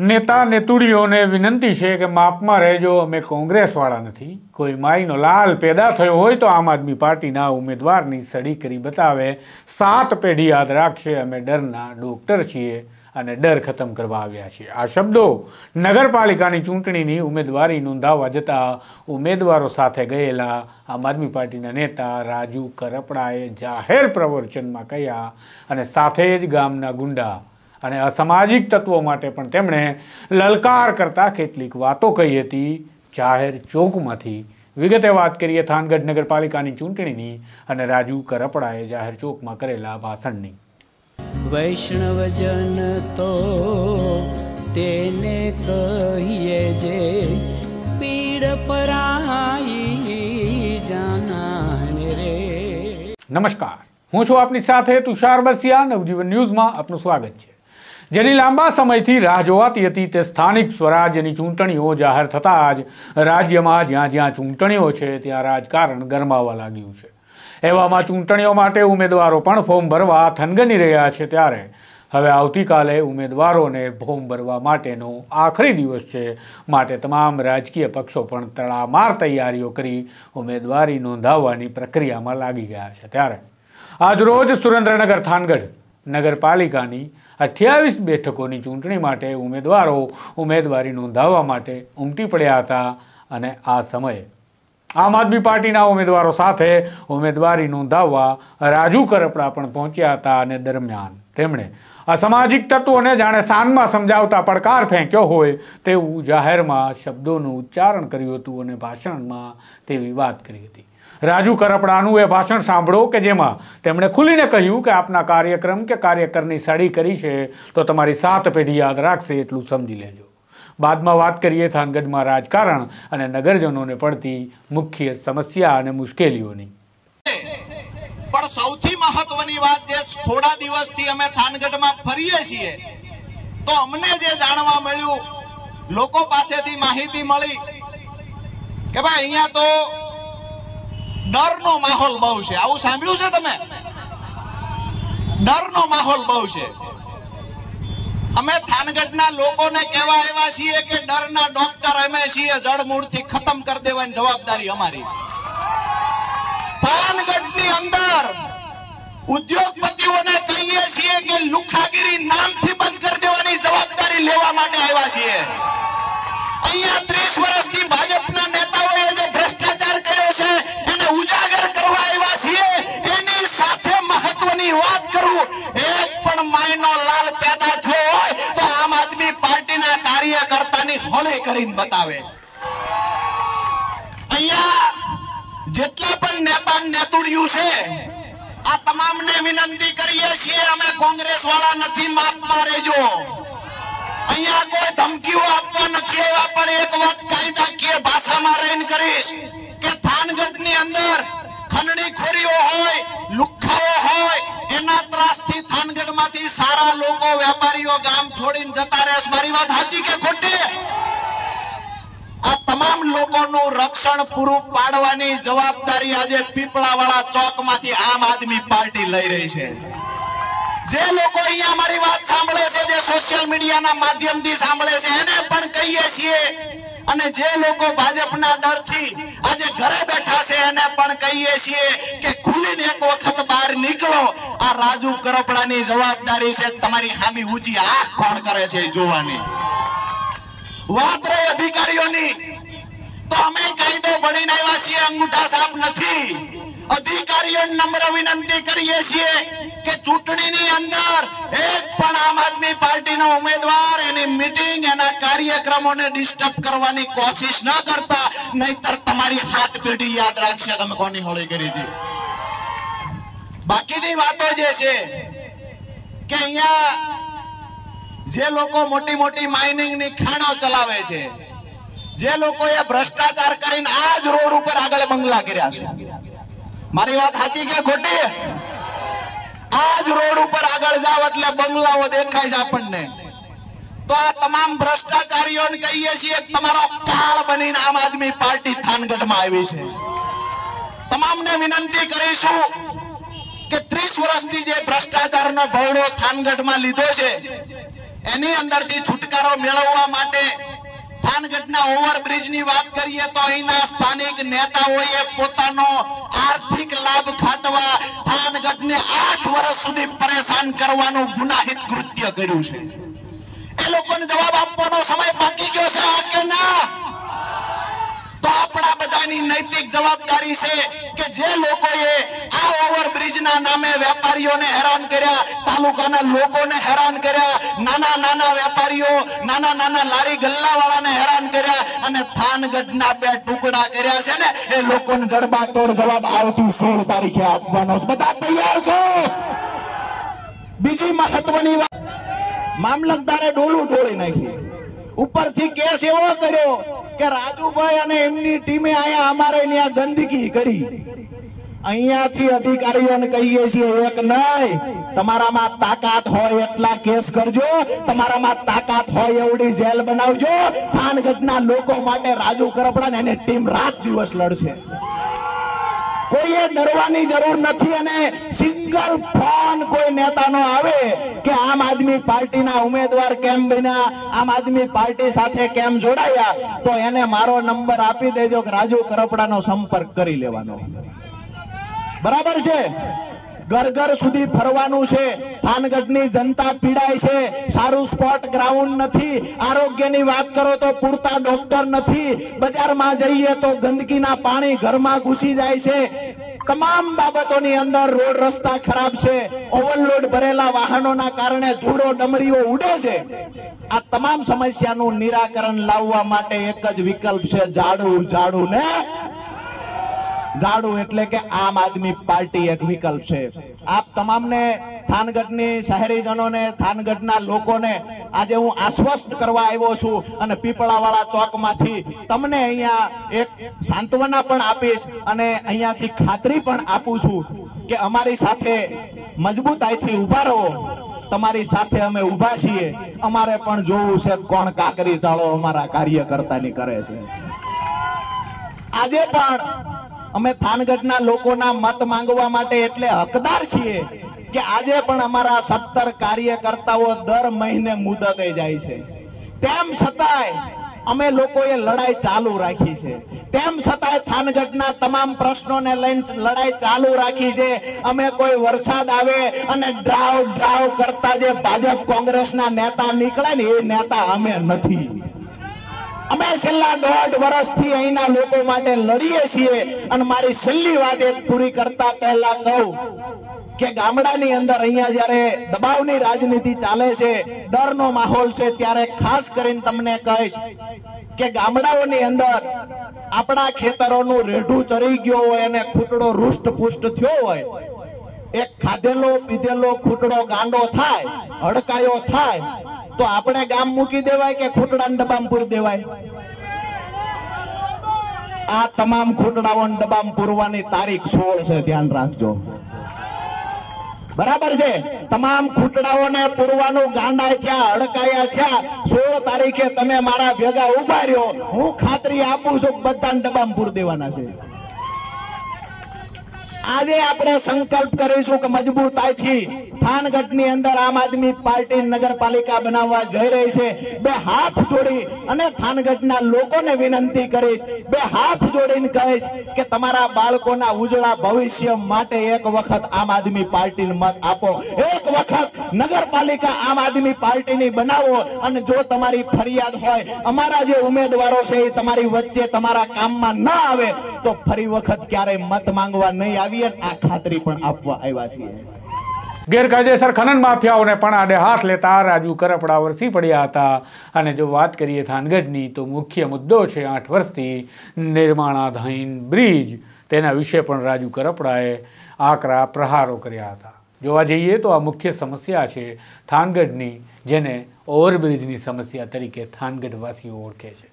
नेता नेतुड़ीओने विनंती है कि मापमां रहेजो, अमे कोंग्रेसवाळा नथी। कोई माईनो लाल पैदा थयो होय तो आम आदमी पार्टीना उम्मीदवारनी सड़ी करी बतावे। 7 पेढ़ी याद राखशे, अमे डरना डॉक्टर छीए અને ડર ખતમ કરવા આવ્યા છે। આ શબ્દો નગરપાલિકાની ચૂંટણીની ઉમેદવારી નોંધાવવા જતા ઉમેદવારો સાથે ગયેલા આમ આદમી પાર્ટીના નેતા રાજુ કરપડાએ જાહેર પ્રવચનમાં કહ્યા અને સાથે જ ગામના ગુંડા અને અસામાજિક તત્વો માટે પણ તેમણે લલકાર કરતા કેટલીક વાતો કહી હતી જાહેર ચોકમાંથી। વિગતે વાત કરીએ થાનગઢ નગરપાલિકાની ચૂંટણીની અને રાજુ કરપડાએ જાહેર ચોકમાં કરેલા ભાષણની। वैष्णवजन तो तेने कहिए जे पीड़ पराई जाने रे। नमस्कार, हूँ छुं आपनी साथे तुषार बसिया। नवजीवन न्यूज में आपनुं स्वागत है। जेनी लांबा समयथी राह जोवाती हती ते स्थानिक स्वराज्यनी चूंटणीओ जाहेर थता ज राज्यमां ज्यां ज्यां चूंटणीओ छे त्यां राजकारण गरमावा लाग्युं छे। एवामां चूंटणीओ माटे उमेदवारो पण फॉर्म भरवा थनगनी रह्या छे त्यारे हवे आवतीकाले उमेदवारोने फॉर्म भरवा माटेनो आखरी दिवस छे, माटे तमाम राजकीय पक्षो पण तड़ामार तैयारीओ करी उमेदवारी नोंधाववानी प्रक्रियामां लागी गया छे। त्यारे આજરોજ સુરેન્દ્રનગર થાનગઢ નગરપાલિકાની 28 બેઠકોની ચૂંટણી માટે ઉમેદવારો ઉમેદવારી નોંધાવવા માટે ઉમટી પડ્યા હતા અને આ સમયે आम आदमी पार्टीना उम्मीदवारों साथे उम्मीदवारी नोंधाववा राजू करपड़ा पण पहोंच्या हता अने दरमियान तेमणे असामाजिक तत्वोने जाणे सानमा समजावता પડકાર फेंक्यो होय तेवुं जाहेरमां शब्दोनुं उच्चारण कर्युं हतुं अने भाषणमां तेवी वात करी हती। राजू करपड़ानुं ए भाषण सांभळो के जेमां તેમણે खुलीने कह्युं के आपना कार्यक्रम के कार्यकरनी सड़ी करी छे तो तमारी 7 पेढ़ी याद राखशे एटलुं समजी लेजो। बाद में बात करिए थानगढ़ में राजकारण और नगरजनों ने पड़ती मुख्य समस्या और मुश्केलीओनी। पण सौथी महत्वनी बात जे थोड़ा दिवसथी अमे थानगढ़ में फरीए छीए तो अमने जे जाणवा मळ्युं, लोको पासेथी माहिती मळी के भाई अहींया तो डरनो माहौल बहु छे। आवुं सांभळ्युं छे तमे? डरनो माहौल बहु छे। अमे थानगढ़ना लोकोने कहेवा आव्या छीए के डरना डॉक्टर अमे छीए, जड़मूळथी खत्म कर देवानी जवाबदारी अमारी। थानगढ़नी अंदर उद्योगपतिओने कहीए छीए के लुखागिरी नामथी बंद कर देवानी जवाबदारी लेवा माटे आव्या छीए। अहींया 30 वर्षथी भाजपना नेताओए जे भ्रष्टाचार कर्यो छे एने उजागर करवा आव्या छीए। एनी साथे महत्वनी वात करूं, एक पण मायनो लाल पैदा थयो तो आम आदमी पार्टीना कार्यकर्तानी होळे करीने बतावे। अहींया जेटला पण नेता नेतुड़िયું છે આ તમામને વિનંતી કરીએ છીએ, અમે કોંગ્રેસ વાળા નથી, માપમાં રહેજો। અહીંયા કોઈ ધમકીઓ આપવા નથી આવ્યા, પણ એક વાત કાયદાકીય ભાષામાં રહીને કરીશ કે થાનગઢની અંદર ખંડણીખોરીઓ હોય, લુખ્ખાઓ હોય, એના ત્રાસથી થાનગઢમાંથી સારા લોકો વેપારીઓ ગામ છોડીને જતા રહે। મારી વાત સાચી કે ખોટી? આ તમામ લોકોનું રક્ષણ પૂરું પાડવાની જવાબદારી આજે પીપળાવાળા ચોકમાંથી આમ આદમી પાર્ટી લઈ રહી છે। જે લોકો અહીંયા મારી વાત સાંભળે છે, જે સોશિયલ મીડિયાના માધ્યમથી સાંભળે છે, એને પણ કહીએ છીએ અને જે લોકો ભાજપના ડરથી આજે ઘરે બેઠા છે એને પણ કહીએ છીએ કે ખુલીને એક વખત બહાર નીકળો। આ રાજુ કરપડાની જવાબદારી છે તમારી સામે ઊંચી આંખ કોણ કરે છે જોવાની। વાત રહી અધિકારીઓની, તો અમે કાયદો ભણીને આવ્યા છીએ, અંગૂઠા સાપ નથી। अधिकारीओने नम्र विनंती करीए छीए के चूंटणीनी अंदर एक पण आम आदमी पार्टीनो उम्मीदवार एनी मीटिंग एना कार्यक्रमोने डिस्टर्ब करवानी कोशिश न करता, नहींतर तमारी 7 पेढ़ी याद राखशे तमे कोनी होळी करी थी। बाकीनी वातो जे छे के अहींया जे लोको मोटी मोटी माइनिंगनी खाणो चलावे छे, जे लोकोए भ्रष्टाचार करीने आज रोड उपर आगळ बंगला कर्या छे, मारी बात साची के खोटी? आज रोड पर आगळ जाओ એટલે બંગલાઓ દેખાય છે આપણને। તો આ તમામ ભ્રષ્ટાચારીઓને કહીએ છીએ તમારો કાળ બનીને આમ આદમી પાર્ટી થાનગઢમાં આવી છે। તમામને વિનંતી કરીશું કે 30 વર્ષથી જે ભ્રષ્ટાચારનો ભોળો થાનગઢમાં લીધો છે એની અંદરથી છુટકારો મેળવવા માટે થાનગઢના ઓવરબ્રિજની વાત કરીએ તો અહીંના સ્થાનિક નેતાઓએ પોતાનો આર્થિક લાભ ખાટવા થાનગઢને 8 વર્ષ સુધી પરેશાન કરવાનું ગુનાહિત કૃત્ય કર્યું છે. એ લોકોને જવાબ આપવાનો સમય બાકી ગયો છે કે ના? તો આપણા બધાની નૈતિક જવાબદારી છે કે જે લોકોએ આ ઓવરબ્રિજના નામે વેપારીઓને હેરાન કર્યા, તાલુકાના લોકોને હેરાન કર્યા, નાના નાના વેપારીઓ, નાના નાના લારી ગલ્લાવાળાને હેરાન કર્યા અને થાનગઢના 2 ટુકડા કર્યા છે ને, એ લોકોને જડબાતોડ જવાબ આવતી 16 તારીખે આપવાનો છે. બધા તૈયાર છો? બીજી મહત્વની વાત, મામલતદારે ડોલું ઢોળી નાખી. ઉપરથી કેસ એવો કર્યો કે રાજુભાઈ અને એમની ટીમે અહીંયા અમારે ત્યાં ગંદકી કરી. અહીંયાથી અધિકારીઓને કહીએ છીએ એક નહીં, તમારામાં તાકાત હોય એટલા કેસ કરજો, તમારામાં તાકાત હોય એવડી જેલ બનાવજો. થાનગઢના લોકો માટે રાજુ કરપડા ને એની ટીમ રાત દિવસ લડશે. કોઈએ ડરવાની જરૂર નથી. અને સિંગલ ફોન કોઈ નેતાનો આવે કે આમ આદમી પાર્ટીના ઉમેદવાર કેમ બન્યા, આમ આદમી પાર્ટી સાથે કેમ જોડાયા, તો એને મારો નંબર આપી દેજો કે રાજુ કરપડાનો સંપર્ક કરી લેવાનો. બરાબર છે? ઘર ઘર સુધી ફરવાનું છે. થાનગઢની જનતા પીડાય છે. સારું સ્પોર્ટ ગ્રાઉન્ડ નથી. આરોગ્યની વાત કરો તો પૂરતા ડોક્ટર નથી. બજારમાં જઈએ તો ગંદકીના પાણી ઘરમાં ઘૂસી જાય છે. તમામ બાબતોની અંદર રોડ રસ્તા ખરાબ છે. ઓવરલોડ ભરેલા વાહનોના કારણે ધૂળો ડમરીઓ ઉડે છે. આ તમામ સમસ્યાનું નિરાકરણ લાવવા માટે એક જ વિકલ્પ છે, ઝાડુ. ઝાડુ ને ઝાડુ એટલે કે આમ આદમી પાર્ટી એક વિકલ્પ છે. આપ તમામને, થાનગઢની શહેરીજનોને, થાનગઢના લોકોને આજે હું આશ્વસ્ત કરવા આવ્યો છું અને પીપળાવાળા ચોકમાંથી તમને અહીંયા એક સાંત્વના પણ આપીશ અને અહીંયાથી ખાતરી પણ આપું છું કે અમારી સાથે મજબૂતાઈથી ઉભા રહો. તમારી સાથે અમે ઉભા છીએ. અમારે પણ જોવું છે કોણ કાકરી ચાળો અમારા કાર્યકર્તાની કરે છે. આજે પણ અમે થાનગઢના લોકોના મત માંગવા માટે એટલે હકદાર છીએ કે આજે પણ અમારા 17 કાર્યકર્તાઓ દર મહિને મુદતે જાય છે. તેમ છતાંય અમે લોકોએ લડાઈ ચાલુ રાખી છે. તેમ છતાંય થાનગઢના તમામ પ્રશ્નોને લઈને લડાઈ ચાલુ રાખી છે. અમે કોઈ વરસાદ આવે અને ડ્રાવ ડ્રાવ કરતા જે ભાજપ કોંગ્રેસના નેતા નીકળે ને, એ નેતા અમે નથી. અમે છેલ્લા 1.5 વર્ષથી અહીંના લોકો માટે લડીએ છીએ. અને મારી છેલ્લી વાત એક પૂરી કરતા પહેલા કહું કે ગામડાની અંદર અહીંયા જયારે દબાવની રાજનીતિ ચાલે છે, ડરનો માહોલ છે, ત્યારે ખાસ કરીને તમને કહીશ કે ગામડાઓની અંદર આપણા ખેતરોનું રેઢું ચરી ગયો હોય અને ખૂટડો રૂષ્ટ પુષ્ટ થયો હોય, એક ખાધેલો પીધેલો ખૂટડો ગાંડો થાય, હડકાયો થાય, તો આપણે ગામ મૂકી દેવાય કે ખૂટડાને ડબ્બામાં પૂરી દેવાય? આ તમામ ખૂટડાઓને ડબ્બામાં પૂરવાની તારીખ 16 છે, ધ્યાન રાખજો. બરાબર છે? તમામ ખૂટડાઓને પૂરવાનું ગાંડા થયા, હડકાયા થયા. 16 તારીખે તમે મારા ભેગા ઉભા રહ્યો, હું ખાતરી આપું છું બધાને ડબ્બામાં પૂરી દેવાના છે. આજે આપણે સંકલ્પ કરીશું કે મજબૂતાઈથી થાનગઢની અંદર આમ આદમી પાર્ટી નગરપાલિકા બનાવવા જઈ રહી છે. 2 હાથ જોડી અને થાનગઢના લોકોને વિનંતી કરીશ, 2 હાથ જોડીને કહીશ કે તમારા બાળકોના ઉજળા ભવિષ્ય માટે એક વખત આમ આદમી પાર્ટીને મત આપો. એક વખત નગરપાલિકા આમ આદમી પાર્ટીની બનાવો. અને જો તમારી ફરિયાદ હોય, અમારા જે ઉમેદવારો છે એ તમારી વચ્ચે તમારા કામમાં ન આવે, તો ફરી વખત ક્યારેય મત માંગવા નહીં આવીએ. આ ખાતરી પણ આપવા આવ્યા છીએ. ગેરકાયદેસર ખનન માફિયાઓને પણ આડે હાથ લેતા રાજુ કરપડા વરસી પડ્યા હતા. અને જો વાત કરીએ થાનગઢની, તો મુખ્ય મુદ્દો છે 8 વર્ષથી નિર્માણાધીન બ્રિજ. તેના વિશે પણ રાજુ કરપડાએ આકરા પ્રહારો કર્યા હતા. જોવા જઈએ તો આ મુખ્ય સમસ્યા છે થાનગઢની, જેને ઓવરબ્રિજની સમસ્યા તરીકે થાનગઢવાસીઓ ઓળખે છે.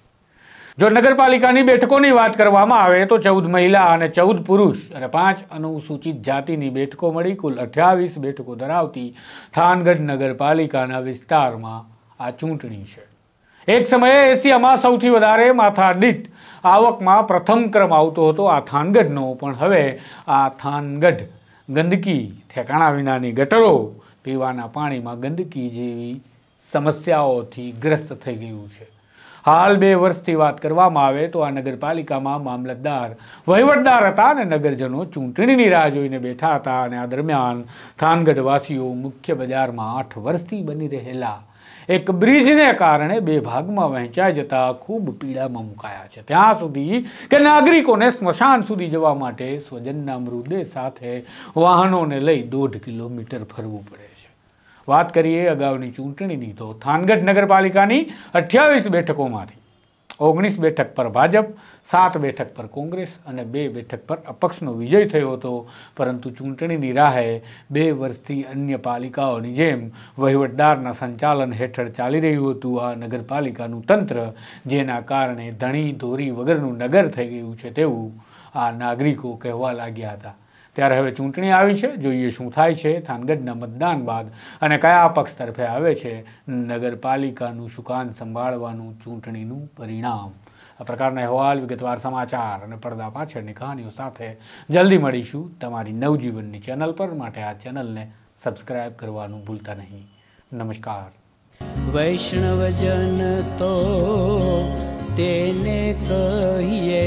જો નગરપાલિકાની બેઠકોની વાત કરવામાં આવે તો 14 મહિલા અને 14 પુરુષ અને 5 અનુસૂચિત જાતિની બેઠકો મળી કુલ 28 બેઠકો ધરાવતી થાનગઢ નગરપાલિકાના વિસ્તારમાં આ ચૂંટણી છે. એક સમયે એશિયામાં સૌથી વધારે માથાદીઠ આવકમાં પ્રથમ ક્રમ આવતો હતો આ થાનગઢનો, પણ હવે આ થાનગઢ ગંદકી, ઠેકાણા વિનાની ગટરો, પીવાના પાણીમાં ગંદકી જેવી સમસ્યાઓથી ગ્રસ્ત થઈ ગયું છે. હાલ 2 વર્ષથી વાત કરવામાં આવે તો આ નગરપાલિકામાં મામલતદાર વહીવટદાર હતા અને નગરજનો ચૂંટણીની રાહ જોઈને બેઠા હતા અને આ દરમિયાન થાનગઢવાસીઓ મુખ્ય બજારમાં 8 વર્ષથી બની રહેલા એક બ્રિજને કારણે 2 ભાગમાં વહેંચાઈ જતા ખૂબ પીડામાં મુકાયા છે. ત્યાં સુધી કે નાગરિકોને સ્મશાન સુધી જવા માટે સ્વજનના મૃતદેહ સાથે વાહનોને લઈ 1.5 કિલોમીટર ફરવું પડે છે. વાત કરીએ અગાઉની ચૂંટણીની તો થાનગઢ નગરપાલિકાની 28 બેઠકોમાંથી 19 બેઠક પર ભાજપ, 7 બેઠક પર કોંગ્રેસ અને 2 બેઠક પર અપક્ષનો વિજય થયો હતો. પરંતુ ચૂંટણીની રાહે 2 વર્ષથી અન્ય પાલિકાઓની જેમ વહીવટદારના સંચાલન હેઠળ ચાલી રહ્યું હતું આ નગરપાલિકાનું તંત્ર, જેના કારણે ધણી ધોરી વગરનું નગર થઈ ગયું છે તેવું આ નાગરિકો કહેવા લાગ્યા હતા. ત્યારે હવે ચૂંટણી આવી છે, જોઈએ શું થાય છે થાનગઢના મતદાન બાદ અને કયા પક્ષ તરફે આવે છે નગરપાલિકાનું સુકાન સંભાળવાનું ચૂંટણીનું પરિણામ. આ પ્રકારના અહેવાલ, વિગતવાર સમાચાર અને પડદા પાછળની કહાનીઓ સાથે જલ્દી મળીશું તમારી નવજીવનની ચેનલ પર. માટે આ ચેનલને સબસ્ક્રાઇબ કરવાનું ભૂલતા નહીં. નમસ્કાર. વૈષ્ણવજન તો તેને કહીએ